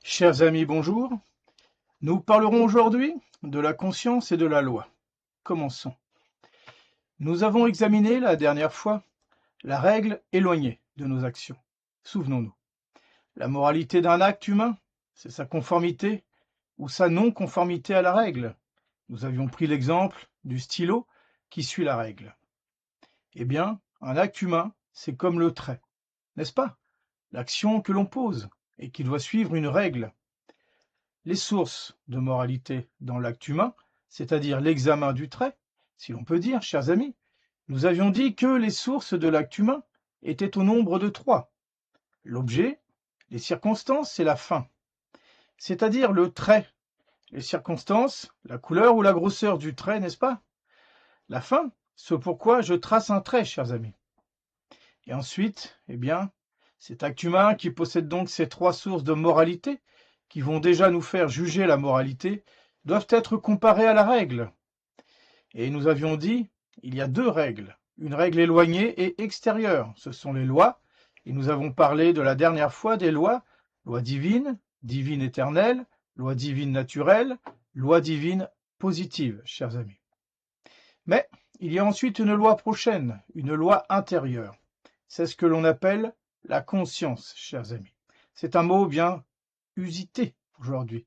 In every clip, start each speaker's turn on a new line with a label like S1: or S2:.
S1: Chers amis, bonjour. Nous parlerons aujourd'hui de la conscience et de la loi. Commençons. Nous avons examiné la dernière fois la règle éloignée de nos actions. Souvenons-nous. La moralité d'un acte humain, c'est sa conformité ou sa non-conformité à la règle. Nous avions pris l'exemple du stylo qui suit la règle. Eh bien, un acte humain, c'est comme le trait, n'est-ce pas? L'action que l'on pose et qui doit suivre une règle. Les sources de moralité dans l'acte humain, c'est-à-dire l'examen du trait, si l'on peut dire, chers amis, nous avions dit que les sources de l'acte humain étaient au nombre de trois. L'objet, les circonstances et la fin, c'est-à-dire le trait, les circonstances, la couleur ou la grosseur du trait, n'est-ce pas? La fin, ce pourquoi je trace un trait, chers amis. Et ensuite, eh bien, cet acte humain qui possède donc ces trois sources de moralité, qui vont déjà nous faire juger la moralité, doivent être comparés à la règle. Et nous avions dit, il y a deux règles, une règle éloignée et extérieure, ce sont les lois, et nous avons parlé de la dernière fois des lois, loi divine, divine éternelle, loi divine naturelle, loi divine positive, chers amis. Mais il y a ensuite une loi prochaine, une loi intérieure. C'est ce que l'on appelle la conscience, chers amis. C'est un mot bien usité aujourd'hui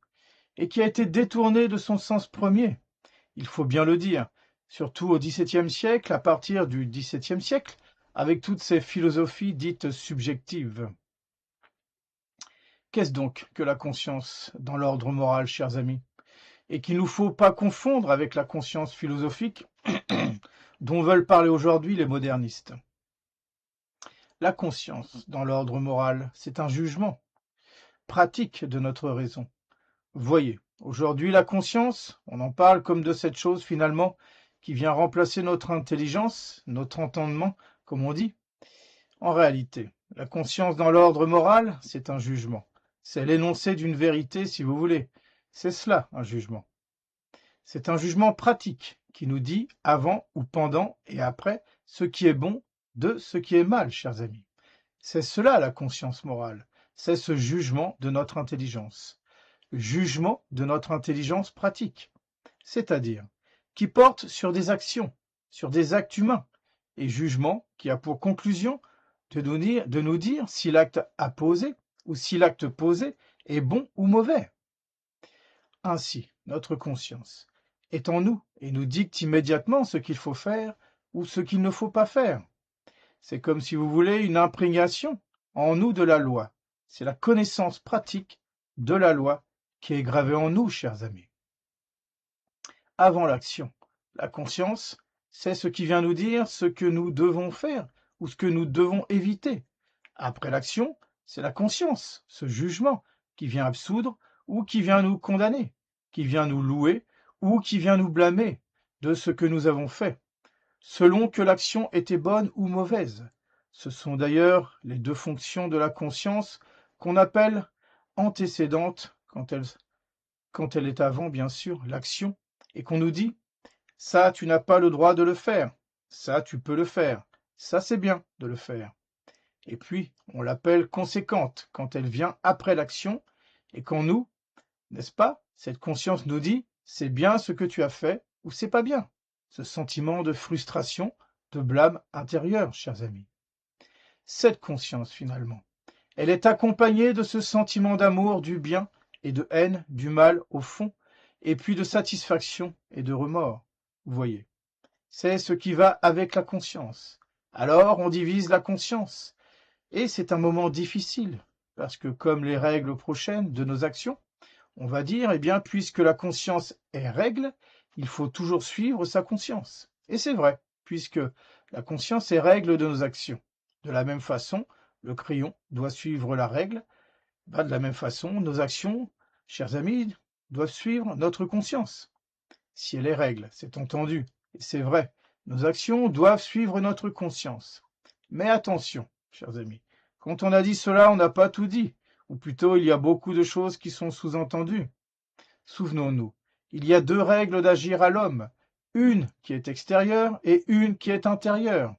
S1: et qui a été détourné de son sens premier. Il faut bien le dire, surtout au XVIIe siècle, à partir du XVIIe siècle, avec toutes ces philosophies dites subjectives. Qu'est-ce donc que la conscience dans l'ordre moral, chers amis? Et qu'il ne nous faut pas confondre avec la conscience philosophique dont veulent parler aujourd'hui les modernistes. La conscience dans l'ordre moral, c'est un jugement pratique de notre raison. Voyez, aujourd'hui la conscience, on en parle comme de cette chose finalement qui vient remplacer notre intelligence, notre entendement, comme on dit. En réalité, la conscience dans l'ordre moral, c'est un jugement. C'est l'énoncé d'une vérité, si vous voulez. C'est cela, un jugement. C'est un jugement pratique qui nous dit avant ou pendant et après ce qui est bon de ce qui est mal, chers amis. C'est cela la conscience morale. C'est ce jugement de notre intelligence. Jugement de notre intelligence pratique, c'est-à-dire qui porte sur des actions, sur des actes humains, et jugement qui a pour conclusion de nous dire si l'acte à poser ou si l'acte posé est bon ou mauvais. Ainsi, notre conscience est en nous et nous dicte immédiatement ce qu'il faut faire ou ce qu'il ne faut pas faire. C'est comme si vous voulez une imprégnation en nous de la loi. C'est la connaissance pratique de la loi qui est gravée en nous, chers amis. Avant l'action, la conscience, c'est ce qui vient nous dire ce que nous devons faire ou ce que nous devons éviter. Après l'action, c'est la conscience, ce jugement, qui vient absoudre ou qui vient nous condamner, qui vient nous louer ou qui vient nous blâmer de ce que nous avons fait, selon que l'action était bonne ou mauvaise. Ce sont d'ailleurs les deux fonctions de la conscience qu'on appelle antécédentes quand elle est avant, bien sûr, l'action, et qu'on nous dit ça, tu n'as pas le droit de le faire, ça, tu peux le faire, ça, c'est bien de le faire. Et puis, on l'appelle conséquente quand elle vient après l'action et quand nous, n'est-ce pas, cette conscience nous dit c'est bien ce que tu as fait ou c'est pas bien. Ce sentiment de frustration, de blâme intérieur, chers amis. Cette conscience, finalement, elle est accompagnée de ce sentiment d'amour du bien et de haine du mal au fond, et puis de satisfaction et de remords. Vous voyez, c'est ce qui va avec la conscience. Alors on divise la conscience, et c'est un moment difficile, parce que comme les règles prochaines de nos actions, on va dire, eh bien, puisque la conscience est règle, il faut toujours suivre sa conscience. Et c'est vrai, puisque la conscience est règle de nos actions. De la même façon, le crayon doit suivre la règle. De la même façon, nos actions, chers amis, doivent suivre notre conscience. Si elle est règle, c'est entendu, et c'est vrai, nos actions doivent suivre notre conscience. Mais attention, chers amis, quand on a dit cela, on n'a pas tout dit, ou plutôt il y a beaucoup de choses qui sont sous-entendues. Souvenons-nous, il y a deux règles d'agir à l'homme, une qui est extérieure et une qui est intérieure.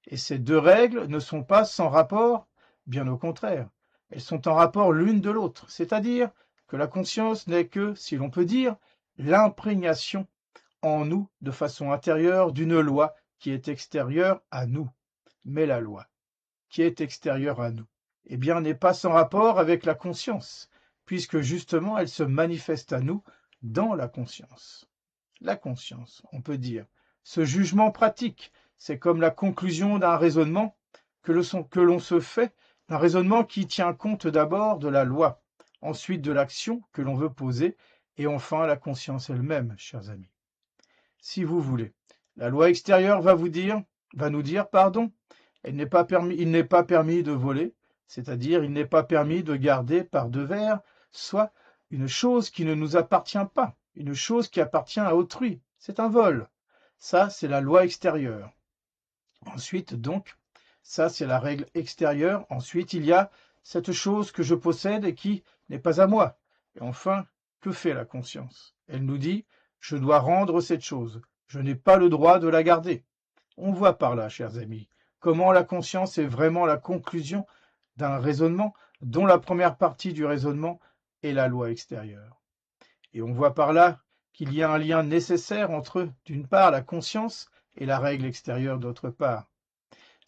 S1: Et ces deux règles ne sont pas sans rapport, bien au contraire. Elles sont en rapport l'une de l'autre, c'est-à-dire que la conscience n'est que, si l'on peut dire, l'imprégnation en nous de façon intérieure d'une loi qui est extérieure à nous. Mais la loi qui est extérieure à nous, eh bien, n'est pas sans rapport avec la conscience, puisque justement elle se manifeste à nous dans la conscience. La conscience, on peut dire, ce jugement pratique, c'est comme la conclusion d'un raisonnement que l'on se fait, d'un raisonnement qui tient compte d'abord de la loi, ensuite de l'action que l'on veut poser, et enfin la conscience elle-même, chers amis. Si vous voulez, la loi extérieure va nous dire, pardon, il n'est pas permis de voler, c'est-à-dire il n'est pas permis de garder par devers, soit une chose qui ne nous appartient pas, une chose qui appartient à autrui. C'est un vol. Ça, c'est la loi extérieure. Ensuite, donc, ça, c'est la règle extérieure. Ensuite, il y a cette chose que je possède et qui n'est pas à moi. Et enfin, que fait la conscience? Elle nous dit, je dois rendre cette chose. Je n'ai pas le droit de la garder. On voit par là, chers amis, comment la conscience est vraiment la conclusion d'un raisonnement dont la première partie du raisonnement est la loi extérieure. Et on voit par là qu'il y a un lien nécessaire entre, d'une part, la conscience et la règle extérieure d'autre part.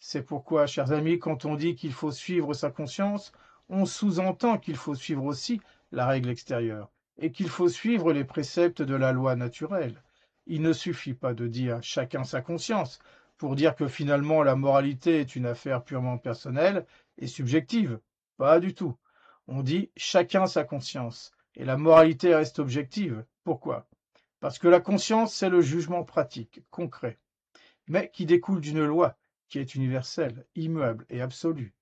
S1: C'est pourquoi, chers amis, quand on dit qu'il faut suivre sa conscience, on sous-entend qu'il faut suivre aussi la règle extérieure et qu'il faut suivre les préceptes de la loi naturelle. Il ne suffit pas de dire chacun sa conscience pour dire que finalement la moralité est une affaire purement personnelle et subjective. Pas du tout. On dit chacun sa conscience et la moralité reste objective. Pourquoi? Parce que la conscience, c'est le jugement pratique, concret, mais qui découle d'une loi qui est universelle, immuable et absolue.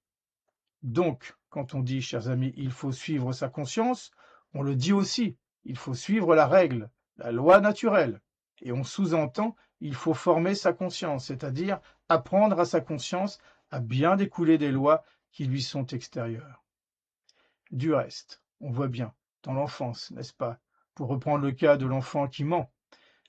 S1: Donc, quand on dit, chers amis, il faut suivre sa conscience, on le dit aussi, il faut suivre la règle, la loi naturelle. Et on sous-entend, il faut former sa conscience, c'est-à-dire apprendre à sa conscience à bien découler des lois qui lui sont extérieures. Du reste, on voit bien, dans l'enfance, n'est-ce pas, pour reprendre le cas de l'enfant qui ment,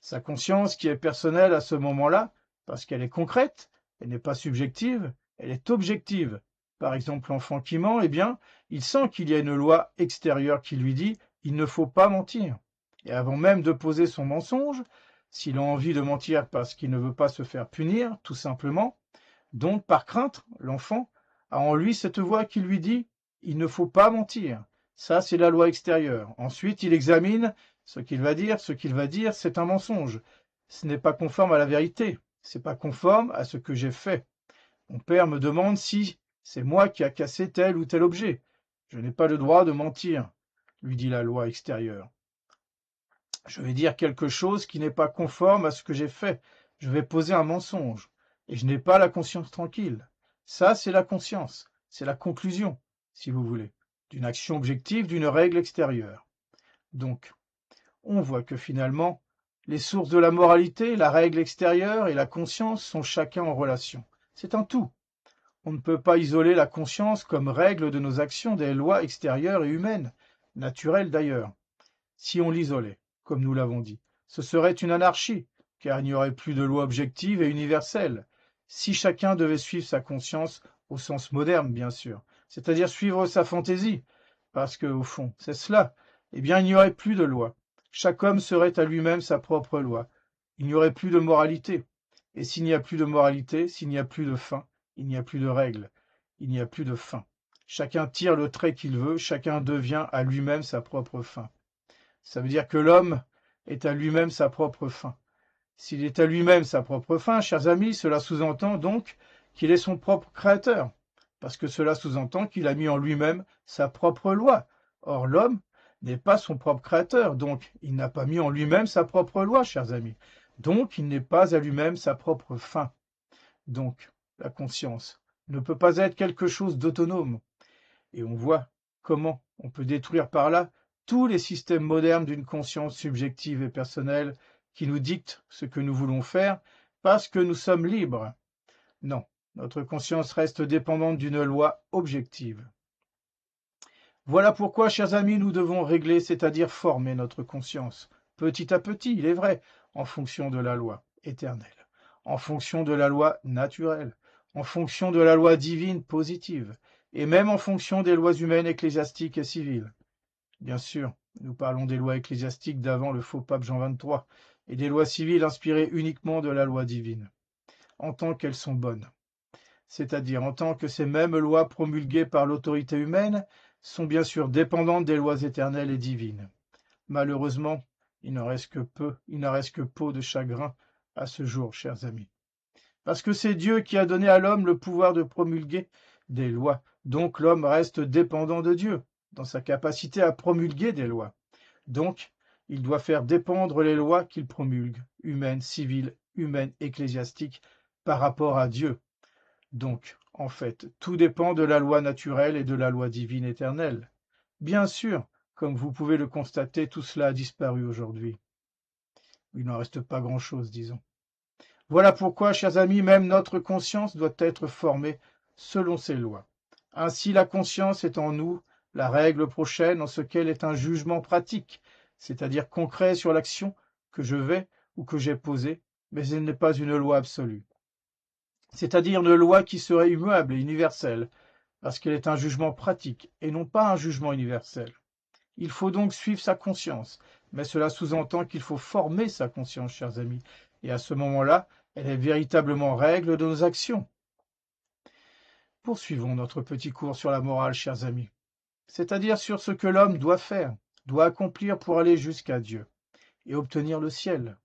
S1: sa conscience qui est personnelle à ce moment-là, parce qu'elle est concrète, elle n'est pas subjective, elle est objective. Par exemple, l'enfant qui ment, eh bien, il sent qu'il y a une loi extérieure qui lui dit « il ne faut pas mentir ». Et avant même de poser son mensonge, s'il a envie de mentir parce qu'il ne veut pas se faire punir, tout simplement, donc par crainte, l'enfant a en lui cette voix qui lui dit « il ne faut pas mentir ». Ça, c'est la loi extérieure. Ensuite, il examine ce qu'il va dire, c'est un mensonge. Ce n'est pas conforme à la vérité. Ce n'est pas conforme à ce que j'ai fait. Mon père me demande si c'est moi qui a cassé tel ou tel objet. Je n'ai pas le droit de mentir, lui dit la loi extérieure. Je vais dire quelque chose qui n'est pas conforme à ce que j'ai fait. Je vais poser un mensonge. Et je n'ai pas la conscience tranquille. Ça, c'est la conscience. C'est la conclusion, si vous voulez, d'une action objective, d'une règle extérieure. Donc, on voit que finalement, les sources de la moralité, la règle extérieure et la conscience sont chacun en relation. C'est un tout. On ne peut pas isoler la conscience comme règle de nos actions des lois extérieures et humaines, naturelles d'ailleurs. Si on l'isolait, comme nous l'avons dit, ce serait une anarchie, car il n'y aurait plus de loi objective et universelle. Si chacun devait suivre sa conscience au sens moderne, bien sûr, c'est-à-dire suivre sa fantaisie, parce que, au fond, c'est cela, eh bien il n'y aurait plus de loi. Chaque homme serait à lui-même sa propre loi. Il n'y aurait plus de moralité. Et s'il n'y a plus de moralité, s'il n'y a plus de fin, il n'y a plus de règles, il n'y a plus de fin. Chacun tire le trait qu'il veut, chacun devient à lui-même sa propre fin. Ça veut dire que l'homme est à lui-même sa propre fin. S'il est à lui-même sa propre fin, chers amis, cela sous-entend donc qu'il est son propre créateur, parce que cela sous-entend qu'il a mis en lui-même sa propre loi. Or, l'homme n'est pas son propre créateur, donc il n'a pas mis en lui-même sa propre loi, chers amis. Donc, il n'est pas à lui-même sa propre fin. Donc, la conscience ne peut pas être quelque chose d'autonome. Et on voit comment on peut détruire par là tous les systèmes modernes d'une conscience subjective et personnelle qui nous dictent ce que nous voulons faire parce que nous sommes libres. Non, notre conscience reste dépendante d'une loi objective. Voilà pourquoi, chers amis, nous devons régler, c'est-à-dire former notre conscience, petit à petit, il est vrai, en fonction de la loi éternelle, en fonction de la loi naturelle, en fonction de la loi divine positive, et même en fonction des lois humaines, ecclésiastiques et civiles. Bien sûr, nous parlons des lois ecclésiastiques d'avant le faux pape Jean XXIII, et des lois civiles inspirées uniquement de la loi divine, en tant qu'elles sont bonnes. C'est-à-dire en tant que ces mêmes lois promulguées par l'autorité humaine sont bien sûr dépendantes des lois éternelles et divines. Malheureusement, il n'en reste que peau de chagrin à ce jour, chers amis. Parce que c'est Dieu qui a donné à l'homme le pouvoir de promulguer des lois. Donc l'homme reste dépendant de Dieu, dans sa capacité à promulguer des lois. Donc, il doit faire dépendre les lois qu'il promulgue, humaines, civiles, humaines, ecclésiastiques, par rapport à Dieu. Donc, en fait, tout dépend de la loi naturelle et de la loi divine éternelle. Bien sûr, comme vous pouvez le constater, tout cela a disparu aujourd'hui. Il n'en reste pas grand-chose, disons. Voilà pourquoi, chers amis, même notre conscience doit être formée selon ces lois. Ainsi, la conscience est en nous la règle prochaine en ce qu'elle est un jugement pratique, c'est-à-dire concret sur l'action que je vais ou que j'ai posée, mais elle n'est pas une loi absolue. C'est-à-dire une loi qui serait immuable et universelle, parce qu'elle est un jugement pratique et non pas un jugement universel. Il faut donc suivre sa conscience, mais cela sous-entend qu'il faut former sa conscience, chers amis, et à ce moment-là, elle est véritablement règle de nos actions. Poursuivons notre petit cours sur la morale, chers amis, c'est-à-dire sur ce que l'homme doit faire, doit accomplir pour aller jusqu'à Dieu et obtenir le ciel.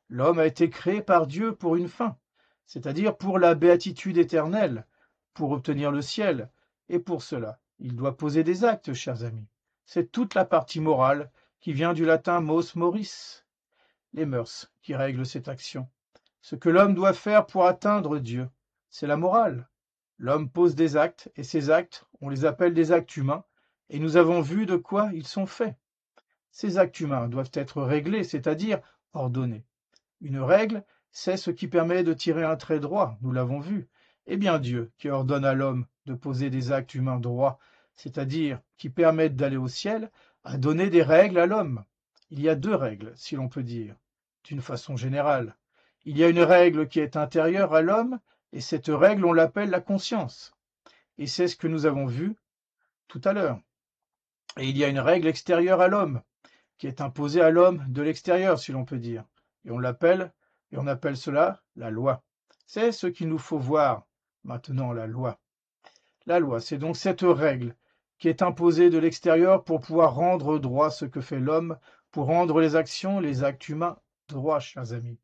S1: L'homme a été créé par Dieu pour une fin, c'est-à-dire pour la béatitude éternelle, pour obtenir le ciel, et pour cela, il doit poser des actes, chers amis. C'est toute la partie morale qui vient du latin mos moris, les mœurs qui règlent cette action. Ce que l'homme doit faire pour atteindre Dieu, c'est la morale. L'homme pose des actes, et ces actes, on les appelle des actes humains, et nous avons vu de quoi ils sont faits. Ces actes humains doivent être réglés, c'est-à-dire ordonnés. Une règle, c'est ce qui permet de tirer un trait droit, nous l'avons vu. Eh bien Dieu, qui ordonne à l'homme de poser des actes humains droits, c'est-à-dire qui permettent d'aller au ciel, a donné des règles à l'homme. Il y a deux règles, si l'on peut dire, d'une façon générale. Il y a une règle qui est intérieure à l'homme, et cette règle, on l'appelle la conscience. Et c'est ce que nous avons vu tout à l'heure. Et il y a une règle extérieure à l'homme, qui est imposée à l'homme de l'extérieur, si l'on peut dire. Et on appelle cela la loi. C'est ce qu'il nous faut voir maintenant, la loi. La loi, c'est donc cette règle qui est imposée de l'extérieur pour pouvoir rendre droit ce que fait l'homme, pour rendre les actions, les actes humains droits, chers amis.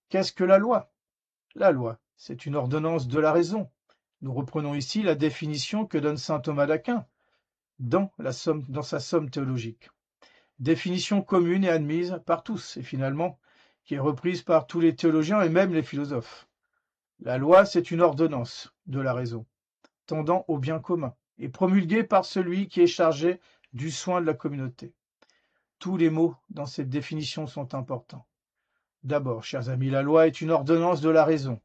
S1: Qu'est-ce que la loi? La loi, c'est une ordonnance de la raison. Nous reprenons ici la définition que donne saint Thomas d'Aquin dans sa somme théologique. Définition commune et admise par tous, et finalement, qui est reprise par tous les théologiens et même les philosophes. La loi, c'est une ordonnance de la raison, tendant au bien commun, et promulguée par celui qui est chargé du soin de la communauté. Tous les mots dans cette définition sont importants. D'abord, chers amis, la loi est une ordonnance de la raison.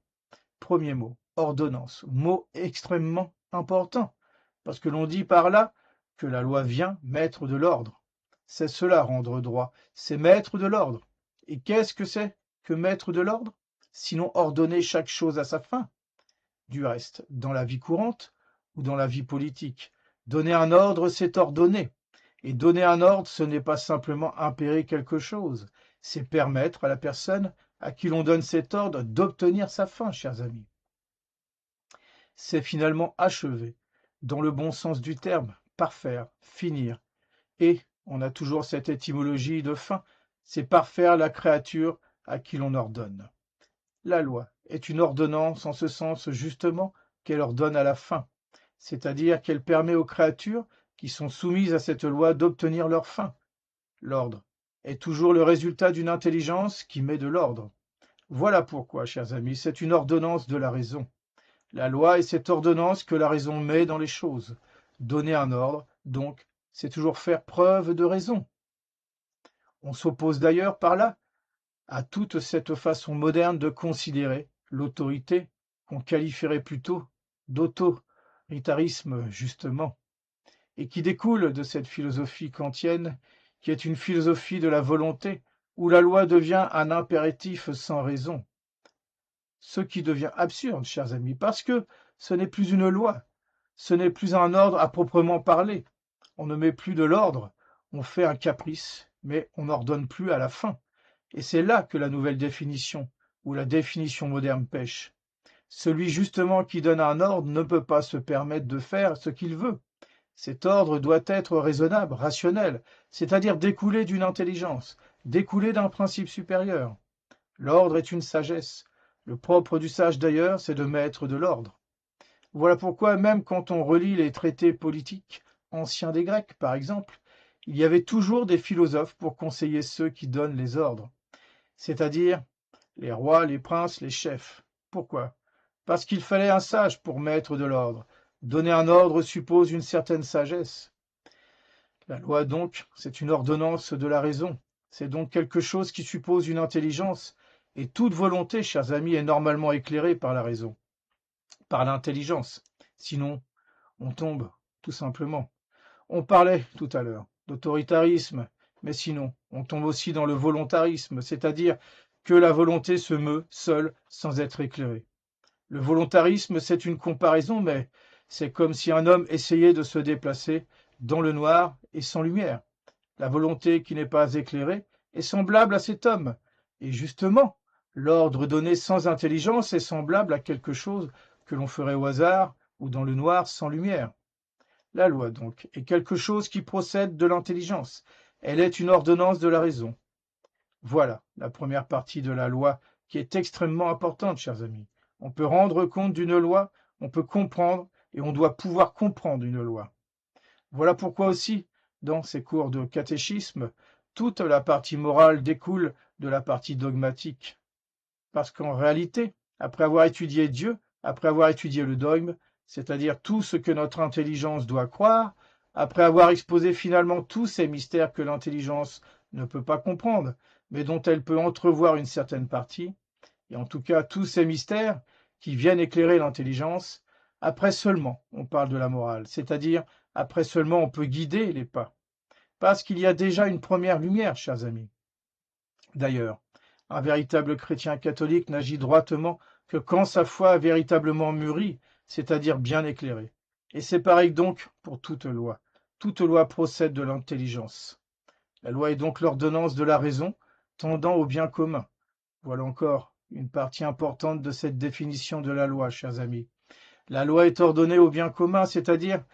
S1: Premier mot, ordonnance, mot extrêmement important, parce que l'on dit par là que la loi vient mettre de l'ordre. C'est cela rendre droit, c'est mettre de l'ordre. Et qu'est-ce que c'est que mettre de l'ordre? Sinon ordonner chaque chose à sa fin. Du reste, dans la vie courante ou dans la vie politique, donner un ordre, c'est ordonner. Et donner un ordre, ce n'est pas simplement impérer quelque chose, c'est permettre à la personne à qui l'on donne cet ordre d'obtenir sa fin, chers amis. C'est finalement achever, dans le bon sens du terme, parfaire, finir. Et on a toujours cette étymologie de fin, c'est parfaire la créature à qui l'on ordonne. La loi est une ordonnance en ce sens justement qu'elle ordonne à la fin, c'est-à-dire qu'elle permet aux créatures qui sont soumises à cette loi d'obtenir leur fin. L'ordre est toujours le résultat d'une intelligence qui met de l'ordre. Voilà pourquoi, chers amis, c'est une ordonnance de la raison. La loi est cette ordonnance que la raison met dans les choses. Donner un ordre, donc, c'est toujours faire preuve de raison. On s'oppose d'ailleurs par là à toute cette façon moderne de considérer l'autorité, qu'on qualifierait plutôt d'autoritarisme, justement, et qui découle de cette philosophie kantienne, qui est une philosophie de la volonté, où la loi devient un impératif sans raison. Ce qui devient absurde, chers amis, parce que ce n'est plus une loi, Ce n'est plus un ordre à proprement parler. On ne met plus de l'ordre, on fait un caprice, mais on n'ordonne plus à la fin. Et c'est là que la nouvelle définition, ou la définition moderne pêche. Celui justement qui donne un ordre ne peut pas se permettre de faire ce qu'il veut. Cet ordre doit être raisonnable, rationnel, c'est-à-dire découler d'une intelligence, découler d'un principe supérieur. L'ordre est une sagesse. Le propre du sage d'ailleurs, c'est de mettre de l'ordre. Voilà pourquoi même quand on relit les traités politiques anciens des Grecs, par exemple, il y avait toujours des philosophes pour conseiller ceux qui donnent les ordres, c'est-à-dire les rois, les princes, les chefs. Pourquoi? Parce qu'il fallait un sage pour mettre de l'ordre. Donner un ordre suppose une certaine sagesse. La loi, donc, c'est une ordonnance de la raison. C'est donc quelque chose qui suppose une intelligence, et toute volonté, chers amis, est normalement éclairée par la raison, par l'intelligence. Sinon, on tombe, tout simplement. On parlait tout à l'heure d'autoritarisme, mais sinon, on tombe aussi dans le volontarisme, c'est-à-dire que la volonté se meut seule sans être éclairée. Le volontarisme, c'est une comparaison, mais c'est comme si un homme essayait de se déplacer dans le noir et sans lumière. La volonté qui n'est pas éclairée est semblable à cet homme. Et justement, l'ordre donné sans intelligence est semblable à quelque chose que l'on ferait au hasard ou dans le noir sans lumière. La loi, donc, est quelque chose qui procède de l'intelligence. Elle est une ordonnance de la raison. Voilà la première partie de la loi qui est extrêmement importante, chers amis. On peut rendre compte d'une loi, on peut comprendre et on doit pouvoir comprendre une loi. Voilà pourquoi aussi, dans ces cours de catéchisme, toute la partie morale découle de la partie dogmatique. Parce qu'en réalité, après avoir étudié Dieu, après avoir étudié le dogme, c'est-à-dire tout ce que notre intelligence doit croire, après avoir exposé finalement tous ces mystères que l'intelligence ne peut pas comprendre, mais dont elle peut entrevoir une certaine partie, et en tout cas tous ces mystères qui viennent éclairer l'intelligence, après seulement on parle de la morale, c'est-à-dire après seulement on peut guider les pas. Parce qu'il y a déjà une première lumière, chers amis. D'ailleurs, un véritable chrétien catholique n'agit droitement que quand sa foi a véritablement mûri, c'est-à-dire bien éclairée. Et c'est pareil donc pour toute loi. Toute loi procède de l'intelligence. La loi est donc l'ordonnance de la raison, tendant au bien commun. Voilà encore une partie importante de cette définition de la loi, chers amis. La loi est ordonnée au bien commun, c'est-à-dire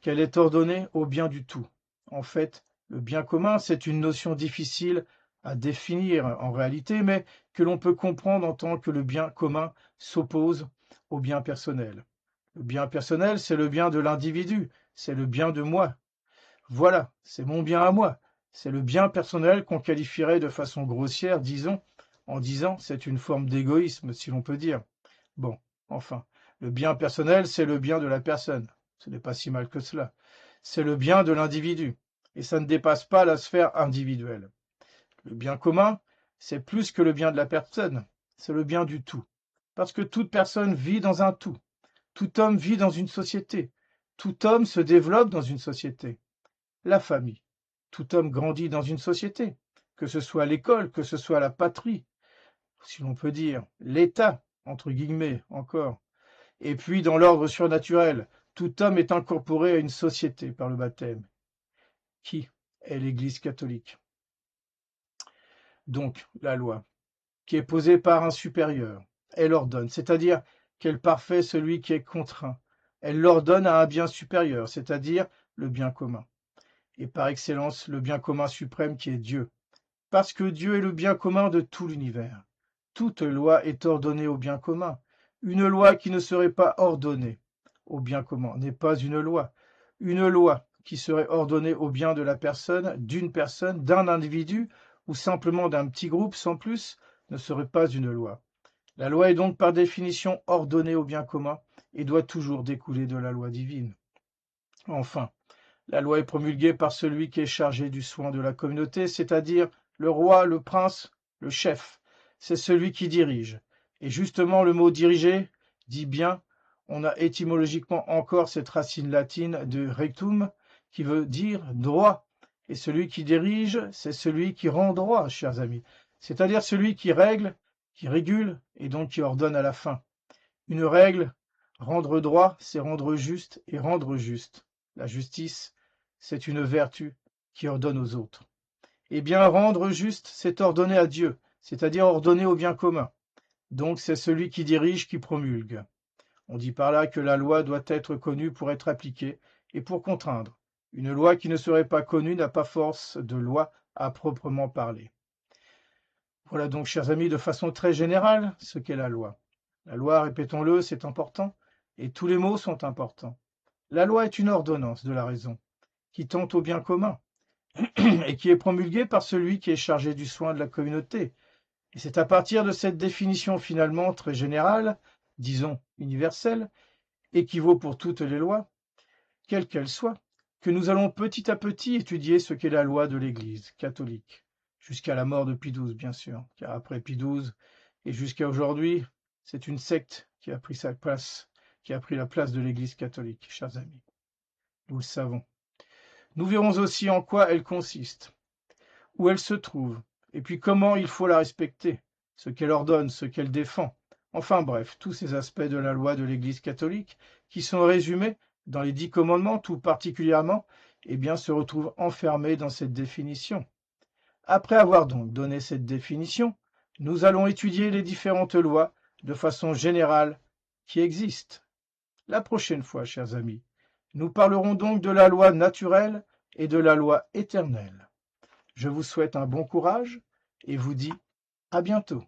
S1: qu'elle est ordonnée au bien du tout. En fait, le bien commun, c'est une notion difficile à définir en réalité, mais que l'on peut comprendre en tant que le bien commun s'oppose au bien personnel. Le bien personnel, c'est le bien de l'individu, c'est le bien de moi. Voilà, c'est mon bien à moi. C'est le bien personnel qu'on qualifierait de façon grossière, disons, en disant c'est une forme d'égoïsme, si l'on peut dire. Bon, enfin, le bien personnel, c'est le bien de la personne. Ce n'est pas si mal que cela. C'est le bien de l'individu. Et ça ne dépasse pas la sphère individuelle. Le bien commun, c'est plus que le bien de la personne. C'est le bien du tout. Parce que toute personne vit dans un tout. Tout homme vit dans une société. Tout homme se développe dans une société. La famille. Tout homme grandit dans une société. Que ce soit l'école, que ce soit la patrie, si l'on peut dire, l'État, entre guillemets encore. Et puis, dans l'ordre surnaturel, tout homme est incorporé à une société par le baptême, qui est l'Église catholique. Donc, la loi, qui est posée par un supérieur, elle ordonne, c'est-à-dire qu'elle parfait celui qui est contraint. Elle l'ordonne à un bien supérieur, c'est-à-dire le bien commun. Et par excellence, le bien commun suprême qui est Dieu. Parce que Dieu est le bien commun de tout l'univers. Toute loi est ordonnée au bien commun. Une loi qui ne serait pas ordonnée au bien commun n'est pas une loi. Une loi qui serait ordonnée au bien de la personne, d'une personne, d'un individu ou simplement d'un petit groupe sans plus, ne serait pas une loi. La loi est donc par définition ordonnée au bien commun et doit toujours découler de la loi divine. Enfin, la loi est promulguée par celui qui est chargé du soin de la communauté, c'est-à-dire le roi, le prince, le chef. C'est celui qui dirige. Et justement, le mot diriger dit bien, on a étymologiquement encore cette racine latine de rectum qui veut dire droit. Et celui qui dirige, c'est celui qui rend droit, chers amis. C'est-à-dire celui qui règle, qui régule et donc qui ordonne à la fin. Une règle Rendre droit, c'est rendre juste et rendre juste. La justice, c'est une vertu qui ordonne aux autres. Eh bien, rendre juste, c'est ordonner à Dieu, c'est-à-dire ordonner au bien commun. Donc, c'est celui qui dirige qui promulgue. On dit par là que la loi doit être connue pour être appliquée et pour contraindre. Une loi qui ne serait pas connue n'a pas force de loi à proprement parler. Voilà donc, chers amis, de façon très générale, ce qu'est la loi. La loi, répétons-le, c'est important, et tous les mots sont importants. La loi est une ordonnance de la raison, qui tend au bien commun, et qui est promulguée par celui qui est chargé du soin de la communauté. Et c'est à partir de cette définition finalement très générale, disons universelle, et qui vaut pour toutes les lois, quelles qu'elles soient, que nous allons petit à petit étudier ce qu'est la loi de l'Église catholique, jusqu'à la mort de Pie XII, bien sûr, car après Pie XII et jusqu'à aujourd'hui, c'est une secte qui a pris sa place, qui a pris la place de l'Église catholique, chers amis. Nous le savons. Nous verrons aussi en quoi elle consiste, où elle se trouve, et puis comment il faut la respecter, ce qu'elle ordonne, ce qu'elle défend. Enfin bref, tous ces aspects de la loi de l'Église catholique qui sont résumés dans les 10 commandements, tout particulièrement, eh bien, se retrouvent enfermés dans cette définition. Après avoir donc donné cette définition, nous allons étudier les différentes lois de façon générale qui existent. La prochaine fois, chers amis, nous parlerons donc de la loi naturelle et de la loi éternelle. Je vous souhaite un bon courage et vous dis à bientôt.